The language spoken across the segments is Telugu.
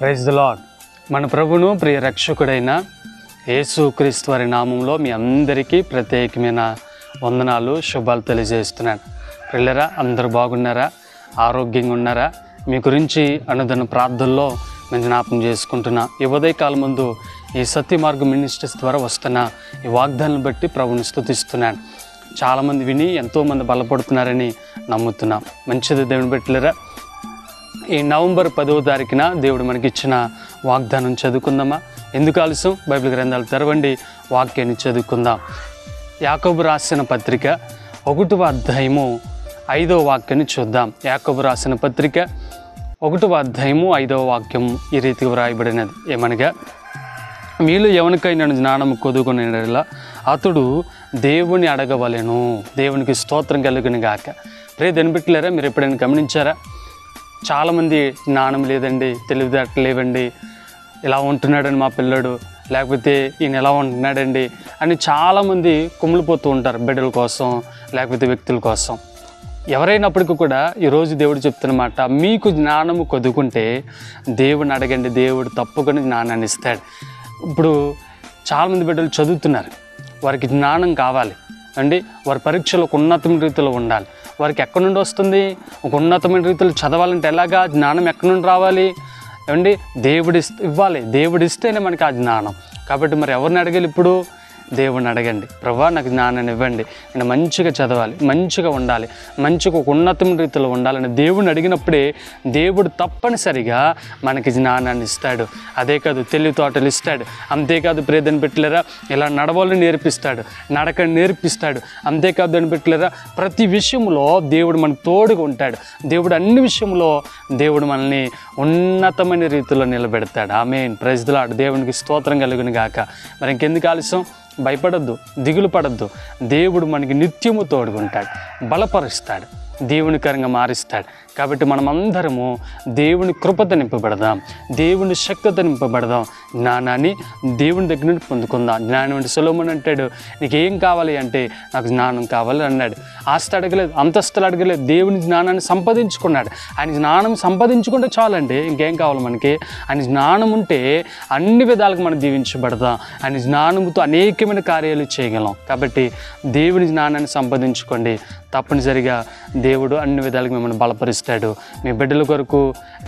Praise the lord. మన ప్రభును ప్రియ రక్షకుడైన యేసుక్రీస్తు వారి నామంలో మీ అందరికీ ప్రత్యేకమైన వందనాలు, శుభాలు తెలియజేస్తున్నాను. పిల్లరా, అందరూ బాగున్నారా? ఆరోగ్యంగా ఉన్నారా? మీ గురించి అనుదిన ప్రార్థనలో మేము జ్ఞాపకం చేసుకుంటున్నా. ఈ ఉదయకాలం ముందు ఈ సత్య మార్గం మినిస్ట్రీస్ ద్వారా వస్తున్న ఈ వాగ్దానాలను బట్టి ప్రభుని స్తుతిస్తున్నాను. చాలామంది విని ఎంతోమంది బలపడుతున్నారని నమ్ముతున్నాం. మంచిది దేవుని పెట్టలేరా. ఈ నవంబర్ 10వ తారీఖున దేవుడు మనకిచ్చిన వాగ్దానం చదువుకుందామా? ఎందుకు ఆలస్యం? బైబిల్ గ్రంథాలు తెరవండి, వాక్యాన్ని చదువుకుందాం. యాకోబు రాసిన పత్రిక 1వ అధ్యాయము 5వ వాక్యాన్ని చూద్దాం. యాకోబు రాసిన పత్రిక 1వ అధ్యాయము 5వ వాక్యం ఈ రీతిగా వ్రాయబడినది. ఏమనగా, మీలో ఎవరికైనా జ్ఞానము కొదుకునేలా అతడు దేవుని అడగవలెను. దేవునికి స్తోత్రం కలుగును గాక. దాన్ని పెట్టలేరా? మీరు ఎప్పుడైనా గమనించారా? చాలామంది జ్ఞానం లేదండి, తెలివితేటలు లేవండి, ఇలా ఉంటున్నాడని మా పిల్లడు, లేకపోతే ఈయన ఎలా ఉంటున్నాడండి అని చాలామంది కుమిలిపోతూ ఉంటారు బిడ్డల కోసం, లేకపోతే వ్యక్తుల కోసం. ఎవరైనప్పటికీ కూడా ఈరోజు దేవుడు చెప్తున్నమాట, మీకు జ్ఞానము కొదుకుంటే దేవుని అడగండి, దేవుడు తప్పకుండా జ్ఞానాన్ని ఇస్తాడు. ఇప్పుడు చాలామంది బిడ్డలు చదువుతున్నారు, వారికి జ్ఞానం కావాలి అండి. వారి పరీక్షలు ఒక ఉన్నతమైన రీతిలో ఉండాలి. వారికి ఎక్కడి నుండి వస్తుంది? ఒక ఉన్నతమైన రీతిలో చదవాలంటే ఎలాగా? జ్ఞానం ఎక్కడి నుండి రావాలి అండి? దేవుడి ఇవ్వాలి. దేవుడిస్తేనే మనకి ఆ జ్ఞానం. కాబట్టి మరి ఎవరిని అడగాలి? ఇప్పుడు దేవుడిని అడగండి. ప్రభువా, నాకు జ్ఞానాన్ని ఇవ్వండి, నేను మంచిగా చదవాలి, మంచిగా ఉండాలి, మంచిగా ఒక ఉన్నతమైన రీతిలో ఉండాలని దేవుడిని అడిగినప్పుడే దేవుడు తప్పనిసరిగా మనకి జ్ఞానాన్ని ఇస్తాడు. అదే కాదు, తెలివితోటలు ఇస్తాడు. అంతేకాదు, ప్రేదని పెట్టలేరా, ఇలా నడవాలని నేర్పిస్తాడు, నడకని నేర్పిస్తాడు. అంతేకాదు అని పెట్టలేరా, ప్రతి విషయంలో దేవుడు మనకు తోడుగా ఉంటాడు. దేవుడు అన్ని విషయంలో దేవుడు మనల్ని ఉన్నతమైన రీతిలో నిలబెడతాడు. ఆమేన్. Praise the lord. దేవునికి స్తోత్రం కలుగును గాక. మరి ఇంకెందుకు ఆలస్యం? భయపడద్దు, దిగులు పడద్దు. దేవుడు మనకి నిత్యము తోడుగుంటాడు, బలపరుస్తాడు, దేవునికరంగా మారుస్తాడు. కాబట్టి మనమందరము దేవుని కృపతో నింపబడదాం, దేవుని శక్తితో నింపబడదాం. జ్ఞానాన్ని దేవుని దగ్గర నుండి పొందుకుందాం. జ్ఞానం అంటే సొలొమోను అంటాడు, నీకేం కావాలి అంటే నాకు జ్ఞానం కావాలి అన్నాడు. ఆస్తి అడగలేదు, అంతస్తులు అడగలేదు, దేవుని జ్ఞానాన్ని సంపాదించుకున్నాడు. ఆయన జ్ఞానం సంపాదించుకుంటే చాలండి, ఇంకేం కావాలి మనకి? ఆయన జ్ఞానం ఉంటే అన్ని విధాలుగా మనం దీవించబడదాం. ఆయన జ్ఞానంతో అనేకమైన కార్యాలు చేయగలం. కాబట్టి దేవుని జ్ఞానాన్ని సంపాదించుకోండి. తప్పనిసరిగా దేవుడు అన్ని విధాలుగా మిమ్మల్ని బలపరుస్తాడు. మీ బిడ్డల కొరకు,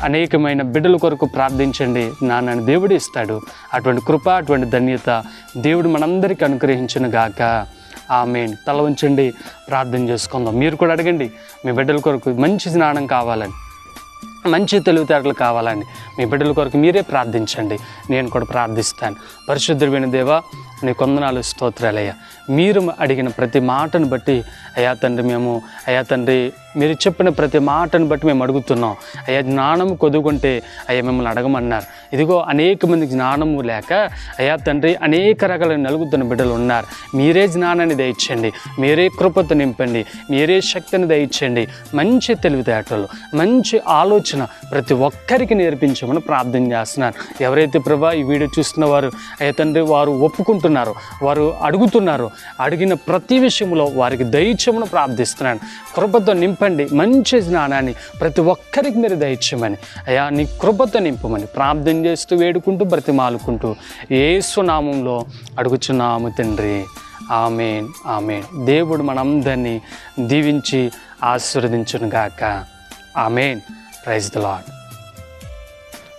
అనేకమైన బిడ్డల కొరకు ప్రార్థించండి, జ్ఞానాన్ని దేవుడు ఇస్తాడు. అటువంటి కృప, అటువంటి ధన్యత దేవుడు మనందరికీ అనుగ్రహించును గాక. ఆమేన్. తల ఉంచండి, ప్రార్థన చేసుకుందాం. మీరు కూడా అడగండి, మీ బిడ్డల కొరకు మంచి జ్ఞానం కావాలని, మంచి తెలివితేటలు కావాలని మీ బిడ్డల కొరకు మీరే ప్రార్థించండి. నేను కూడా ప్రార్థిస్తాను. పరిశుద్ధుడైన దేవా, నీ కొందనాలు, స్తోత్రాలయ్యా. మీరు అడిగిన ప్రతి మాటను బట్టి అయ్యా తండ్రి, అయ్యా తండ్రి, మీరు చెప్పిన ప్రతి మాటను బట్టి మేము అడుగుతున్నాం. అయ్యా, జ్ఞానము కొదుకుంటే అయ్యా మిమ్మల్ని అడగమన్నారు. ఇదిగో అనేక మంది జ్ఞానము లేక అయ్యా తండ్రి అనేక రకాల నలుగుతున్న బిడ్డలు ఉన్నారు. మీరే జ్ఞానాన్ని దయచేయండి, మీరే కృపతో నింపండి, మీరే శక్తిని దయచేయండి. మంచి తెలివితేటలు, మంచి ఆలోచన ప్రతి ఒక్కరికి నేర్పించమని ప్రార్థన చేస్తున్నాను. ఎవరైతే ప్రభా ఈ వీడియో చూస్తున్న వారు అయ్యా తండ్రి, వారు ఒప్పుకుంటున్నారో, వారు అడుగుతున్నారో, అడిగిన ప్రతి విషయంలో వారికి దయచేయమని ప్రార్థిస్తున్నాను. కృపతో నింపండి, మంచి జ్ఞానాన్ని ప్రతి ఒక్కరికి మీరు దయచేయమని అయ్యా నీ కృపతో నింపమని ప్రార్థన చేస్తూ, వేడుకుంటూ, బ్రతిమాలుకుంటూ యేసు నామంలో అడుగుచున్నాము తండ్రి. ఆమేన్, ఆమేన్. దేవుడు మనందరినీ దీవించి ఆశీర్వదించును గాక. ఆమేన్. Praise the lord.